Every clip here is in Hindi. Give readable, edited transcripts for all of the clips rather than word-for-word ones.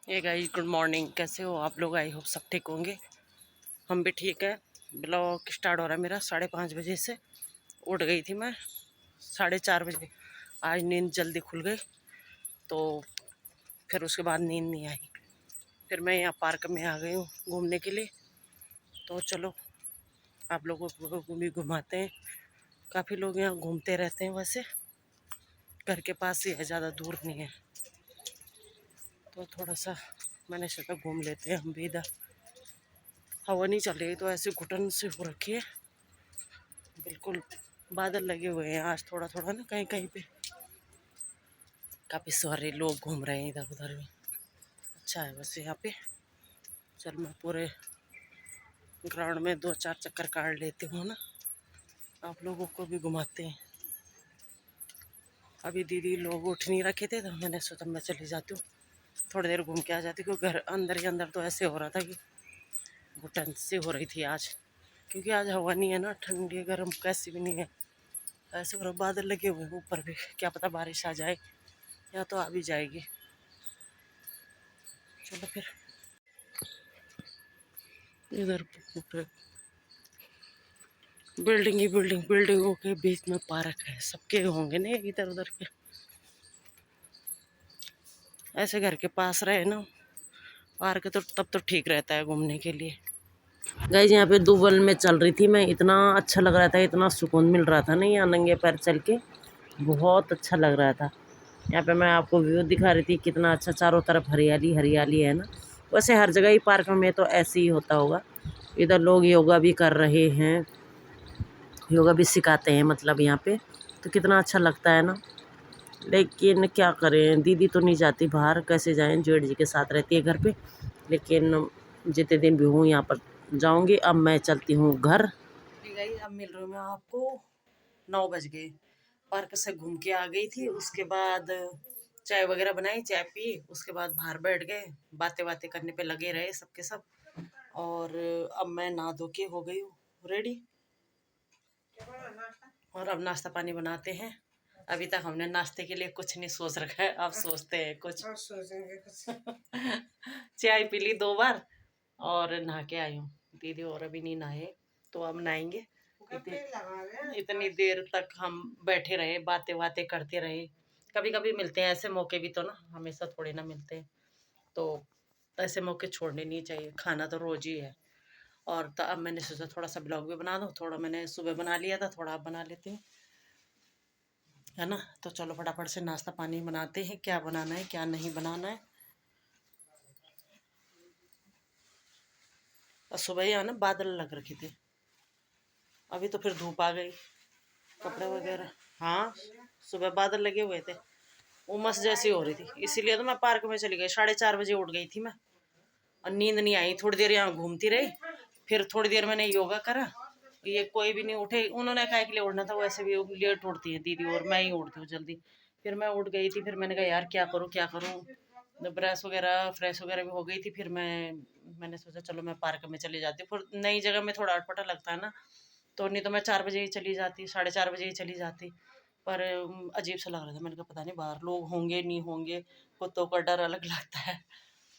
Hey guys, good morning. कैसे हो आप लोग? आई होप सब ठीक होंगे। हम भी ठीक है। ब्लॉग स्टार्ट हो रहा है मेरा 5:30 बजे से। उठ गई थी मैं 4:30 बजे। आज नींद जल्दी खुल गई, तो फिर उसके बाद नींद नहीं आई। फिर मैं यहाँ पार्क में आ गई हूँ घूमने के लिए। तो चलो आप लोगों को भी घुमाते हैं। काफ़ी लोग यहाँ घूमते रहते हैं, वैसे घर के पास ही है, ज़्यादा दूर नहीं है। तो थोड़ा सा मैंने सोचा घूम लेते हैं हम भी इधर। हवा नहीं चल रही तो ऐसे घुटन से हो रखी है बिल्कुल। बादल लगे हुए हैं आज थोड़ा थोड़ा ना, कहीं कहीं पे काफ़ी सारे लोग घूम रहे हैं इधर उधर भी। अच्छा है बस यहाँ पे। चल मैं पूरे ग्राउंड में 2-4 चक्कर काट लेती हूँ ना, आप लोगों को भी घुमाते हैं। अभी दीदी लोग उठ नहीं रखे थे तो मैंने सोचा मैं चली जाती हूँ, थोड़ी देर घूम के आ जाती, क्योंकि घर अंदर ही अंदर तो ऐसे हो रहा था कि घुटन सी हो रही थी आज। क्योंकि आज हवा नहीं है ना, ठंडी गर्म कैसी भी नहीं है। ऐसे हो रहा, बादल लगे हुए हैं ऊपर भी, क्या पता बारिश आ जाए या तो आ भी जाएगी। चलो फिर इधर बिल्डिंग ही बिल्डिंग, बिल्डिंगों के बीच में पार्क है। सबके होंगे ना इधर उधर के, ऐसे घर के पास रहे ना पार्क तो तब तो ठीक रहता है घूमने के लिए। गाइस यहाँ पे दुबल में चल रही थी मैं, इतना अच्छा लग रहा था, इतना सुकून मिल रहा था ना यहाँ नंगे पैर चल के, बहुत अच्छा लग रहा था। यहाँ पे मैं आपको व्यू दिखा रही थी, कितना अच्छा चारों तरफ हरियाली हरियाली है ना। वैसे हर जगह ही पार्क में तो ऐसे ही होता होगा। इधर लोग योगा भी कर रहे हैं, योगा भी सिखाते हैं मतलब यहाँ पे, तो कितना अच्छा लगता है ना। लेकिन क्या करें, दीदी तो नहीं जाती बाहर, कैसे जाएं, जेठ जी के साथ रहती है घर पे। लेकिन जितने दिन भी हूँ यहाँ पर जाऊँगी। अब मैं चलती हूँ घर। अब मिल रही हूँ मैं आपको। 9 बज गए। पार्क से घूम के आ गई थी, उसके बाद चाय वगैरह बनाई, चाय पी, उसके बाद बाहर बैठ गए, बातें बातें करने पे लगे रहे सबके सब। और अब मैं नहा धो के हो गई हूँ रेडी, और अब नाश्ता पानी बनाते हैं। अभी तक हमने नाश्ते के लिए कुछ नहीं सोच रखा है, अब सोचते हैं कुछ। चाय पी ली 2 बार और नहा के आई हूँ। दीदी और अभी नहीं नहाए, तो अब नहाएंगे। इतनी देर तक हम बैठे रहे, बातें बातें करते रहे। कभी कभी मिलते हैं ऐसे मौके भी, तो ना हमेशा थोड़े ना मिलते हैं, तो ऐसे मौके छोड़ने नहीं चाहिए। खाना तो रोज ही है। और तो अब मैंने सोचा थोड़ा सा ब्लॉग भी बना दूँ, थोड़ा मैंने सुबह बना लिया था, थोड़ा आप बना लेते हैं, है ना। तो चलो फटाफट से नाश्ता पानी बनाते हैं, क्या बनाना है क्या नहीं बनाना है। और सुबह ही आना बादल लग रखे थे, अभी तो फिर धूप आ गई। कपड़े वगैरह, हाँ सुबह बादल लगे हुए थे, उमस जैसी हो रही थी, इसीलिए तो मैं पार्क में चली गई। 4:30 बजे उठ गई थी मैं, और नींद नहीं आई। थोड़ी देर यहाँ घूमती रही, फिर थोड़ी देर मैंने योगा करा। ये कोई भी नहीं उठे, उन्होंने काय के लिए उठना था, वैसे भी लेट उठती है दीदी और मैं ही उठती हूँ जल्दी। फिर मैं उठ गई थी, फिर मैंने कहा यार क्या करूँ क्या करूँ। ब्रश वगैरह फ्रेश वगैरह भी हो गई थी, फिर मैंने सोचा चलो मैं पार्क में चली जाती हूँ। फिर नई जगह में थोड़ा अटपटा लगता है ना, तो नहीं तो मैं 4 बजे ही चली जाती, 4:30 बजे ही चली जाती। पर अजीब सा लग रहा था, मैंने कहा पता नहीं बाहर लोग होंगे नहीं होंगे, कुत्तों का डर अलग लगता है।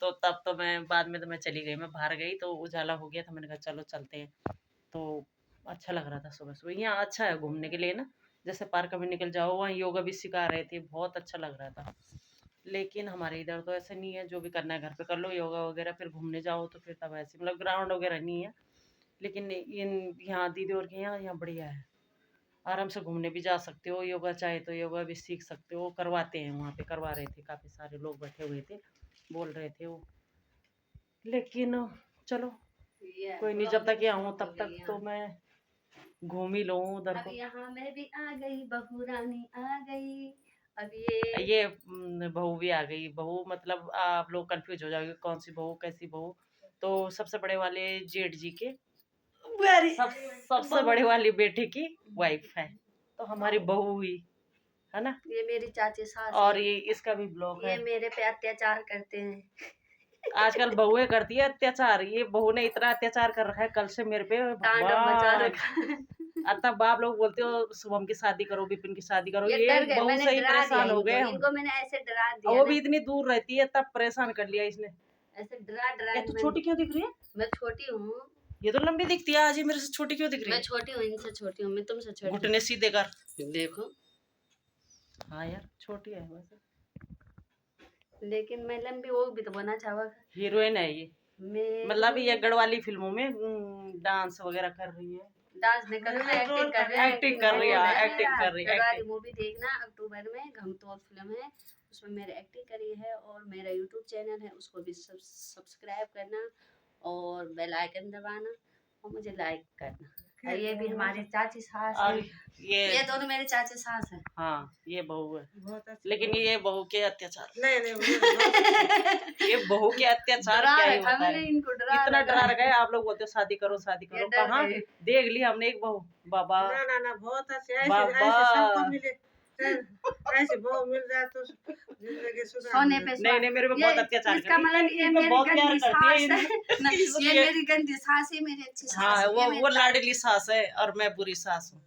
तो तब तो मैं बाद में तो मैं चली गई, मैं बाहर गई तो उजाला हो गया था, मैंने कहा चलो चलते हैं। तो अच्छा लग रहा था सुबह सुबह, यहाँ अच्छा है घूमने के लिए ना। जैसे पार्क में निकल जाओ, वहाँ योगा भी सिखा रहे थे, बहुत अच्छा लग रहा था। लेकिन हमारे इधर तो ऐसा नहीं है, जो भी करना है घर पे कर लो योगा वगैरह, फिर घूमने जाओ तो फिर तब ऐसे मतलब ग्राउंड वगैरह नहीं है। लेकिन इन यहाँ दीदी और के यहाँ बढ़िया है, आराम से घूमने भी जा सकते हो, योगा चाहे तो योगा भी सीख सकते हो, करवाते हैं वहाँ पे, करवा रहे थे, काफ़ी सारे लोग बैठे हुए थे, बोल रहे थे वो। लेकिन चलो कोई नहीं, जब तक यहाँ हूँ तब तक तो मैं घूम ही लूँ उधर को। यहाँ मैं भी आ गई, बहू रानी आ गई। अब ये बहू भी आ गई। बहू मतलब आप लोग कंफ्यूज हो जाओगे कौन सी बहू कैसी बहू। तो सबसे बड़े वाले जेठ जी के सब सबसे बड़े वाली बेटे की वाइफ है, तो हमारी बहू हुई, है ना। ये मेरी चाची सास और है। ये इसका भी ब्लॉग ये है। मेरे पे अत्याचार करते हैं। आजकल बहुएं करती है अत्याचार, ये बहू ने इतना अत्याचार कर रखा है कल से मेरे पे, तांडव मचा भगवान। रखा है। तब आप लोग बोलते हो शुभम की शादी करो, विपिन की शादी करो, ये ये डर गए, बहुत मैंने सही डरा परेशान दिया हो गए हम। इनको मैंने ऐसे डरा और दिया वो ना, भी इतनी दूर रहती है, तब परेशान कर लिया इसने। ऐसे डरा डरा क्या के तू मैंने- छोटी क्यों दिख रही है? मैं छोटी हूँ, ये तो लंबी दिखती है, आज ये मेरे से छोटी क्यों दिख रही मैं है? छोटी हूँ, इनसे छोटी हूँ, मैं तुमसे छोटी घुटने सीधे कर। हूँ। देखो हाँ यार छोटी है वैसे, लेकिन मैं लंबी, वो भी तो बनना चाहोगा। हीरोइन है ये, मैं मतलब ये गढ़वाली फिल्मों में डांस वगैरह कर रही है। डांस नहीं कर रही, मैं एक्टिंग कर रही हूँ। एक्टिंग कर रही है, रोल एक्टिंग मेरा। कर रही है, गढ़वाली एक्टिंग। मूवी देखना अक्टूबर में, घमतौल फिल्म है, उसमें मैंने एक्टिंग करी है। और मेरा यूट्यूब चैनल है, उसको भी सब्सक्राइब करना और बेल आइकन दबाना और मुझे लाइक करना। और ये भी हमारी चाची सास और है, ये ये दोनों मेरे चाची सास है। हाँ ये बहू है, बहुत अच्छा। लेकिन ये बहू के अत्याचार, नहीं ये बहू के अत्याचार डरा क्या ही रखा होता मैंने है। इनको, डरा इतना रखा डरा है। रखा है, आप लोग बोलते हो शादी करो शादी ये करो, डर कहाँ गए। देख ली हमने एक बहू, बाबा ना बहुत अच्छे, ऐसे बाबा। ऐसे सबको मिले, ऐसे बहू मिल जाए तो जिंदगी सुधार सोने जाए। पे नहीं नहीं मेरे को बहुत अत्याचार इसका करती है, मतलब ये इनको मेरी बहुत प्यार गंदी करती है सास है ना, ये इसलिए। मेरी गंदी सास है, मेरी अच्छी सास हाँ है, ये वो मेरी लाडली सास है और मैं बुरी सास हूँ।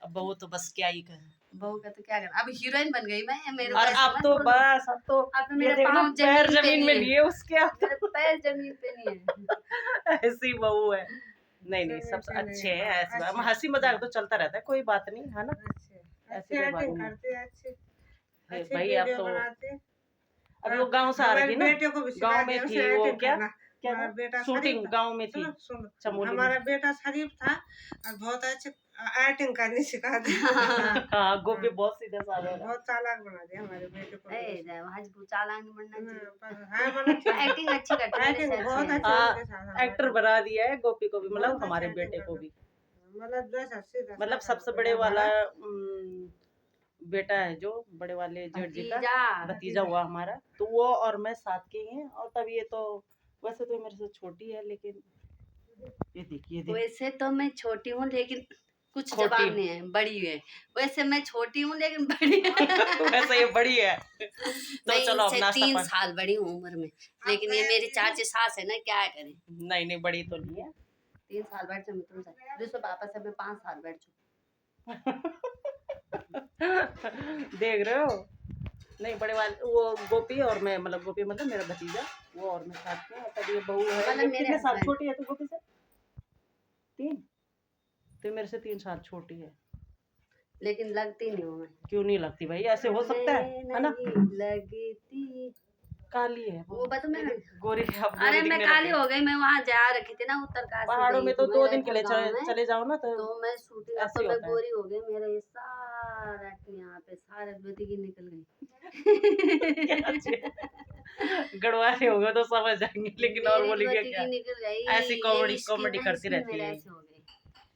अब बहू तो बस क्या ही करे। बहू का तो क्या करना, अब हीरोइन बन गई मैं, मेरे और को अब तो बस अब तो अब तो ये मेरे देखना पाँव पैर जमीन पे जमीन में नहीं है। लिए उसके, अब मेरे पैर जमीन पे नहीं है। ऐसी बहू है। नहीं नहीं सब जमीन पे अच्छे नहीं हैं, है, ऐसे अच्छे। हंसी मजाक तो चलता रहता है, कोई बात नहीं है ना। अच्छे ऐसी अच्छे कोई बात एक्टिंग नहीं करते हैं, अच्छे है अच्छे भाई। अब वीडियो तो बनाते। अब वो गांव से आ रही थी ना, बेटे को भी सिखा गांव में दिया, थी उसे वो एक्टिंग क्या करना। क्या हमारा बेटा शूटिंग शरीफ था। गांव में थी सुनो सुनो, चमोली में। हमारा बेटा शरीफ था और बहुत अच्छे एक्टिंग करनी सिखा दी। हाँ गोपी बहुत सीधा साधा है। बहुत चालाक बना दिया हमारे बेटे को। ए आज चालाक नहीं बनना हाँ, मतलब चाहिए। एक्टिंग अच्छी करती है, एक्टिंग मेरे से बहुत अच्छी अच्छी हाँ, उनके साथ हमारे। एक्टर बना दिया है गोपी को भी, मतलब बहुत हमारे अच्छा बेटे acting को करता भी। मतलब जैसा सीधा मतलब साधा सबसे बेटा बड़े वाला हमारा। बेटा है जो बड़े वाले जेठ जी का भतीजा। भतीजा हुआ हमारा, तो वो और मैं साथ के ही हैं। और तब ये तो वैसे तो मेरे से छोटी है, लेकिन ये देखिए वैसे तो मैं छोटी हूँ लेकिन कुछ खोटी। जवाब नहीं है, बड़ी है। वैसे मैं छोटी हूँ लेकिन बड़ी वैसे ये बड़ी है। तो मैं चलो अब इनसे नाश्ता 3 पानी। साल बड़ी हूँ उम्र में, लेकिन ये मेरी चाची सास है ना, क्या करें। नहीं नहीं बड़ी तो नहीं है। 3 साल बैठ जाऊँ मैं तुमसे, जिसको पापा से मैं 5 साल बैठ जाऊँ। देख रहे हो, नहीं बड़े वाले वो गोपी और मैं, मतलब गोपी मतलब मेरा भतीजा, वो और मैं साथ में। तब ये बहू है, मतलब ये मेरे कितने साल husband। छोटी है तू गोपी से? 3, तो मेरे से 3 साल छोटी है। लेकिन लगती नहीं हूँ मैं। क्यों नहीं लगती भाई, ऐसे हो सकता है ना? नहीं लगती। काली है वो बता मैं गोरी है, अब अरे गोरी मैं दिखने काली लगी। हो गई, मैं वहाँ जा रखी थी ना उत्तरकाशी पहाड़ों गई में थी तो मैं 2 दिन के लिए रायपुर गाँव में। चले जाओ ना तो तो मैं शूटिंग, अब ऐसे तो ही मैं होता है। गोरी हो गई, मेरा ये सारा यहाँ पे सारा लुधियाना निकल गई। गड़वारे हो गए तो समझ जाएंगे, लेकिन और मेरी बोलेंगे लुधियाना क्या? निकल गई। ऐसी ये कॉमेडी इसकी कॉमेडी ना, करती इसकी रहती मेरा है। ऐसे हो गई।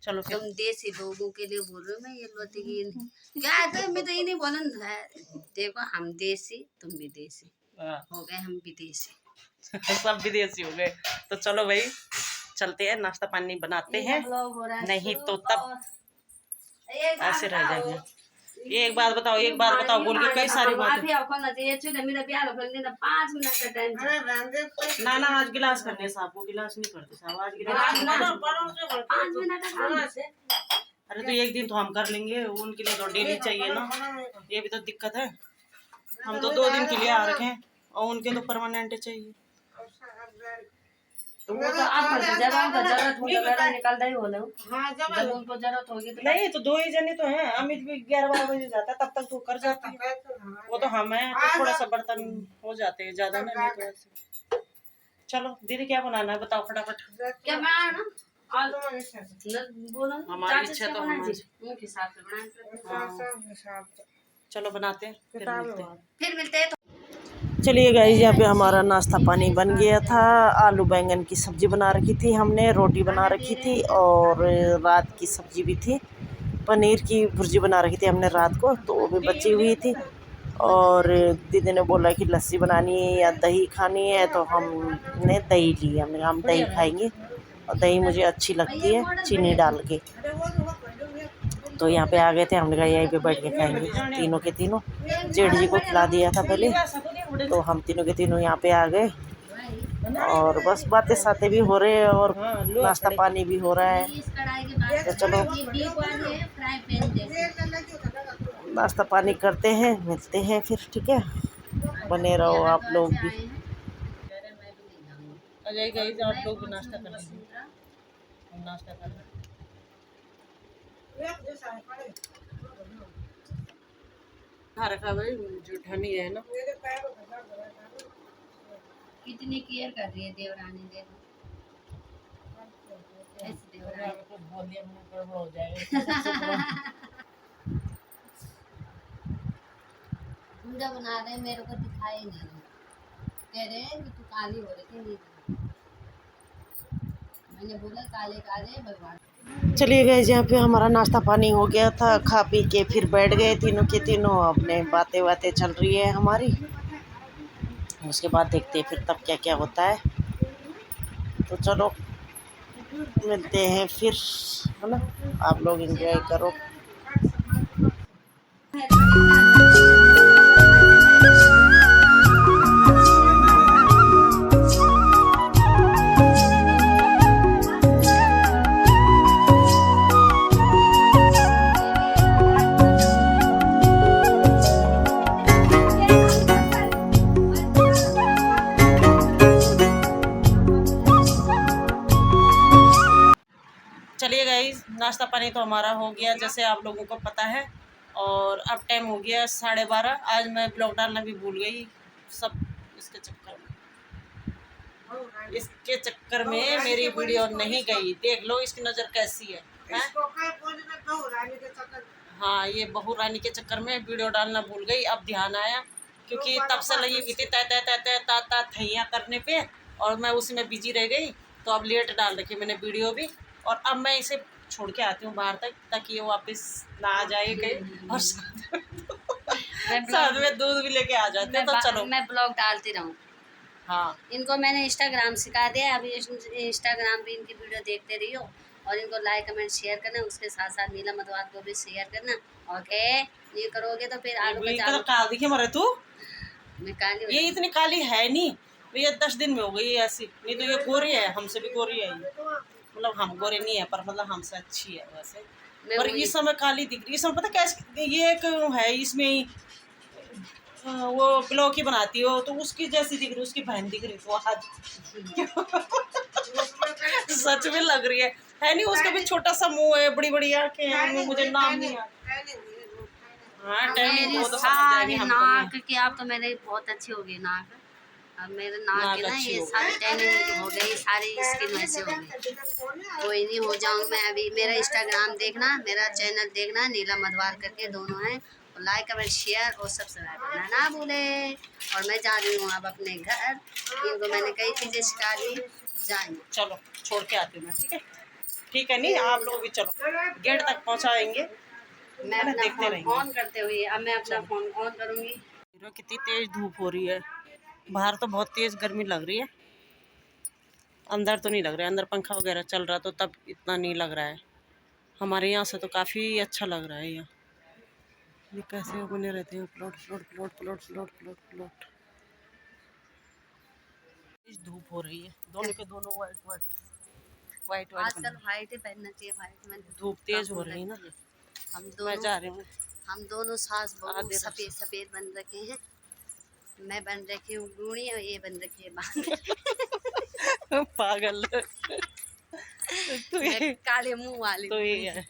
चलो फिर तुम देसी लोगों के लिए बोल रहे हो, मैं ये लुधियाना क्या तो मैं तो ये नहीं बोला। देखो हम देसी, तुम भी देसी हाँ, हो गए, हम विदेशी। सब विदेशी हो गए। तो चलो भाई चलते हैं, नाश्ता पानी बनाते हैं, नहीं तो तब ऐसे रह जाएंगे। एक बात बताओ बोल के कई सारी बातें। ना आज गिलास करने साहब, वो गिलास नहीं करते साहब, आज गिलास। अरे तो एक दिन तो हम कर लेंगे, उनके लिए तो डेली चाहिए ना, ये भी तो दिक्कत है। हम तो 2 दिन के लिए आ रखे हैं और उनके तो परमानेंट चाहिए। तो वो तो आप जब आपको जरूरत हो तो मेरा निकलता ही होना, जब उनको जरूरत होगी तो नहीं तो 2 ही जने तो हैं, अमित भी 11-12 बजे जाता है, तब तक तो कर जाती है। वो तो हम हैं तो थोड़ा सा बर्तन हो जाते हैं ज्यादा ना, नहीं तो ऐसे। चलो दीदी क्या बनाना है बताओ फटाफट। क्या बनाना बोलो, हमारी इच्छा तो हमारी। मुंह के हिसाब से बनाएं। चलो बनाते हैं, फिर मिलते हैं। चलिए गाइस, यहाँ पे हमारा नाश्ता पानी बन गया था। आलू बैंगन की सब्ज़ी बना रखी थी हमने, रोटी बना रखी थी और रात की सब्ज़ी भी थी। पनीर की भुर्जी बना रखी थी हमने रात को, तो वो भी बची हुई थी। और दीदी ने बोला कि लस्सी बनानी है या दही खानी है, तो हमने दही ली। हमने कहा हम दही खाएंगे और दही मुझे अच्छी लगती है चीनी डाल के। तो यहाँ पे आ गए थे, हमने कहा यहीं पे बैठ के खाएंगे तीनों के तीनों। जेठ जी को खिला दिया था पहले, तो हम तीनों के तीनों यहाँ पे आ गए और बस बातें सातें भी हो रहे हैं और नाश्ता पानी भी हो रहा है। इस कढ़ाई के बाद तो चलो ये डीप वाली है, फ्राई पैन जैसे। नाश्ता पानी करते हैं, मिलते हैं फिर, ठीक है। बने रहो आप लोग भी। अजय गई आप लोग भी नाश्ता कर लीजिए, हम नाश्ता कर रहे हैं। खा रखा भाई जूठानी है ना। कितनी केयर कर रही है देवरानी, देखो ऐसे देवरानी। कुछ बोल दिया मुंह गड़बड़ हो जाएगा। वीडियो बना रहे हैं, मेरे को दिखाई नहीं रहा। कह रहे हैं कि तू काली हो रही थी, नहीं थी। मैंने बोला काले काले भगवान। चलिए गए, यहाँ पे हमारा नाश्ता पानी हो गया था, खा पी के फिर बैठ गए तीनों के तीनों। अपने बातें बातें चल रही है हमारी, उसके बाद देखते हैं फिर तब क्या क्या होता है। तो चलो मिलते हैं फिर, है ना। आप लोग एंजॉय करो। चलिए गाइस, नाश्ता पानी तो हमारा हो गया जैसे आप लोगों को पता है। और अब टाइम हो गया 12:30। आज मैं ब्लॉग डालना भी भूल गई, सब इसके चक्कर में मेरी वीडियो नहीं गई। देख लो इसकी नज़र कैसी है, हैं? हाँ, ये बहू रानी के चक्कर में वीडियो डालना भूल गई। अब ध्यान आया क्योंकि तब से लगी हुई थी ता थैया करने पे, और मैं उसी में बिजी रह गई। तो अब लेट डाल रखी मैंने वीडियो भी। और अब मैं इसे छोड़ के आती हूँ बाहर तक, ताकि ये वापस ना आ जाए कहीं, और साथ में दूध भी लेके आ जाते। तो चलो मैं ब्लॉग डालती रहूँ। हाँ, इनको मैंने इंस्टाग्राम सिखा दिया, अभी इंस्टाग्राम पे इनकी वीडियो देखते रहियो और इनको लाइक कमेंट शेयर करना। उसके साथ साथ नीलम मधवार को भी शेयर करना। ओके, ये करोगे तो फिर आगे ये तो काल दिखे मरे तू। मैं काली हो ये इतनी काली है नहीं, ये 10 दिन में हो गई ऐसी। नहीं तो ये गोरी है, हमसे भी गोरी है ये। मतलब हम गोरे नहीं है, पर मतलब हमसे अच्छी है वैसे। पर इस समय काली दिख रही है। इस समय पता कैसे, ये एक है इसमें ही वो ब्लॉग ही बनाती हो, तो उसकी जैसी दिख रही, उसकी बहन दिख रही। तो आज सच में लग रही है नहीं? उसका भी छोटा सा मुंह है, बड़ी बड़ी आंखें हैं, मुझे नाम नहीं आता। हाँ, मेरी वो तो समझ सारी जाएंगे हम। नाक की, आप तो मेरे बहुत अच्छी हो गई नाक। अब मेरे नाक की ना ये सारी टैनिंग हो गई, सारी स्किन वैसे हो गई। कोई नहीं, हो जाऊंगी मैं। अभी मेरा इंस्टाग्राम देखना, मेरा चैनल देखना, नीलम मधवार करके दोनों हैं। और लाइक कमेंट शेयर और सब्सक्राइब करना ना भूले। और मैं जा रही हूँ अब अपने घर। इनको मैंने कई चीज़ें सिखा दी, जाएंगे। चलो छोड़ के आती हूँ मैं, ठीक है? ठीक है, नहीं आप लोग भी चलो, गेट तक पहुँचाएंगे। मैं अपना फोन ऑन करते हुए, अब मैं अपना फोन ऑन करूँगी। कितनी तेज धूप हो रही है बाहर, तो बहुत तेज गर्मी लग रही है। अंदर तो नहीं लग रहा है, अंदर पंखा वगैरह चल रहा तो तब इतना नहीं लग रहा है। हमारे यहाँ से तो काफ़ी अच्छा लग रहा है। यहाँ ये कैसे बने रहते हैं, plot plot plot plot plot plot plot. धूप हो रही है, दोनों के दोनों वाइट वाइट वाइट वाइट। आजकल वाइट ही पहनना चाहिए, वाइट में धूप तेज हो रही है ना। हम मैं दोनों जा रही हूँ। हम दोनों सास बहू आधे सफेद सफेद बन रखे हैं। मैं बन रखी हूँ बूढ़ी और ये बन रखी है बांध। पागल तो मैं काले मुंह वाली तो ये है।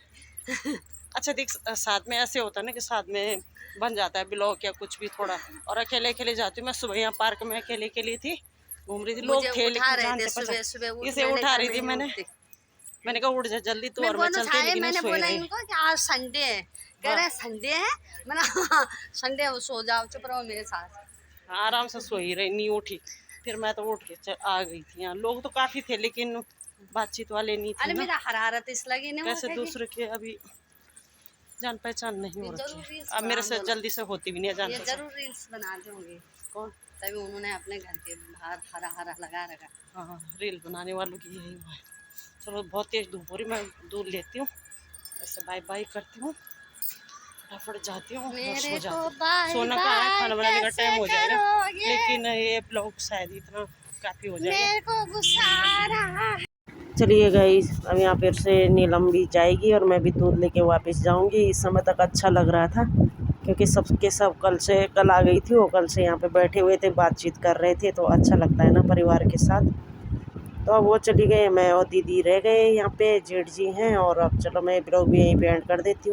अच्छा देख, साथ में ऐसे होता है ना कि साथ में बन जाता है ब्लॉग या कुछ भी थोड़ा। और अकेले अकेले जाती हूँ मैं। सुबह यहाँ पार्क में अकेले अकेली थी, घूम रही थी, लोग थे लेकिन जानते सुबह सुबह इसे उठा रही थी। मैंने कहा उठ जा जल्दी तू, और मैं चलती, लेकिन मैंने सोई बोला रही। इनको कि आज संडे है। कह रहे संडे है। मैंने हाँ संडे है, सो जाओ, चुप रहो मेरे साथ। हाँ, आराम से सोई रही, नहीं उठी। फिर मैं तो उठ के आ गई थी। यहाँ लोग तो काफी थे लेकिन बातचीत वाले नहीं थे अरे ना। मेरा हरारत इस लगी नहीं, कैसे दूसरे के अभी जान पहचान नहीं हो रही है। अब बना मेरे से दो ना। जल्दी से होती भी नहीं है जान ये पहचान। जरूर रील्स बनाते होंगे। कौन? तभी उन्होंने अपने घर के बाहर हरा हरा लगा रखा। हाँ, रील बनाने वालों की यही हुआ है। चलो बहुत तेज धूप हो रही, मैं दूध लेती हूँ, ऐसे बाय बाय करती हूँ, फटाफट जाती हूँ और सो जाती हूँ। सोना कहाँ है, खाना बनाने का टाइम हो जाएगा। लेकिन ये ब्लॉग शायद इतना काफ़ी हो जाएगा। मेरे को गुस्सा आ रहा है। चलिए गाइस, अब यहाँ फिर से नीलम भी जाएगी और मैं भी दूध लेके वापस जाऊंगी। इस समय तक अच्छा लग रहा था क्योंकि सबके सब कल आ गई थी, वो कल से यहाँ पे बैठे हुए थे, बातचीत कर रहे थे, तो अच्छा लगता है ना परिवार के साथ। तो अब वो चली गई, मैं और दीदी रह गए यहाँ पे, जेठ जी हैं। और अब चलो मैं ब्लॉग भी यहीं पे एंड कर देती हूँ।